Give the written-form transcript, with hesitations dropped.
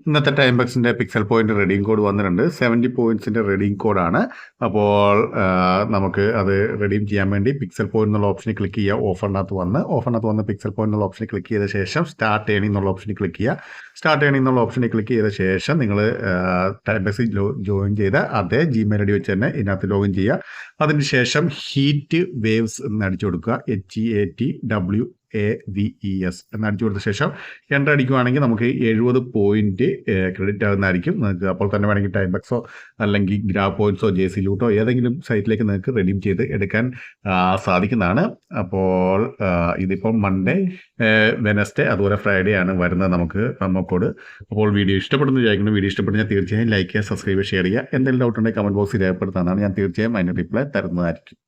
ഇന്നത്തെ ടൈം ബക്സിൻ്റെ pixel point redeem code വന്നിട്ടുണ്ട്. 70 പോയിന്റ്സിൻ്റെ റെഡീം കോഡാണ്. അപ്പോൾ നമുക്ക് അത് റെഡീം ചെയ്യാൻ വേണ്ടി പിക്സൽ പോയിന്റ് എന്നുള്ള ഓപ്ഷനിൽ ക്ലിക്ക് ചെയ്യുക. ഓഫറിനകത്ത് വന്ന് പിക്സൽ പോയിന്റ് എന്നുള്ള ഓപ്ഷനിൽ ക്ലിക്ക് ചെയ്ത ശേഷം സ്റ്റാർട്ട് ഏണിംഗ് എന്നുള്ള ഓപ്ഷനിൽ ക്ലിക്ക് ചെയ്യുക. സ്റ്റാർട്ട് ഏണിംഗ് എന്നുള്ള ഓപ്ഷനിൽ ക്ലിക്ക് ചെയ്ത ശേഷം നിങ്ങൾ ടൈം ബക്സിൽ ജോയിൻ ചെയ്ത അതേ ജിമെയിൽ ഐ ഡി വെച്ച് തന്നെ ഇതിനകത്ത് ലോഗിൻ ചെയ്യുക. അതിനുശേഷം ഹീറ്റ് വേവ്സ് എന്ന് അടിച്ചു കൊടുക്കുക. HEATWAVES എന്ന് അടിച്ചു കൊടുത്ത ശേഷം എൻ്റർ അടിക്കുകയാണെങ്കിൽ നമുക്ക് 70 പോയിന്റ് ക്രെഡിറ്റ് ആകുന്നതായിരിക്കും. നിങ്ങൾക്ക് അപ്പോൾ തന്നെ വേണമെങ്കിൽ ടൈം ബക്സോ അല്ലെങ്കിൽ ഗ്രാബ് പോയിന്റ്സോ JC ലൂട്ടോ ഏതെങ്കിലും സൈറ്റിലേക്ക് നിങ്ങൾക്ക് റെഡീം ചെയ്ത് എടുക്കാൻ സാധിക്കുന്നതാണ്. അപ്പോൾ ഇതിപ്പോൾ മൺഡേ, വെനസ്ഡേ അതുപോലെ ഫ്രൈഡേ ആണ് വരുന്നത് നമുക്ക് പ്രൊമോ കോഡ്. അപ്പോൾ വീഡിയോ ഇഷ്ടപ്പെടുന്നു വിചാരിക്കുന്നു. വീഡിയോ ഇഷ്ടപ്പെടുന്ന തീർച്ചയായും ലൈക്ക് ചെയ്യുക, സബ്സ്ക്രൈബ്, ഷെയർ ചെയ്യുക. എന്തെങ്കിലും ഡൗട്ട് ഉണ്ടെങ്കിൽ കമൻറ്റ് ബോക്സിൽ രേഖപ്പെടുത്താനാണ്. ഞാൻ തീർച്ചയായും അതിന് റിപ്ലൈ തരുന്നതായിരിക്കും.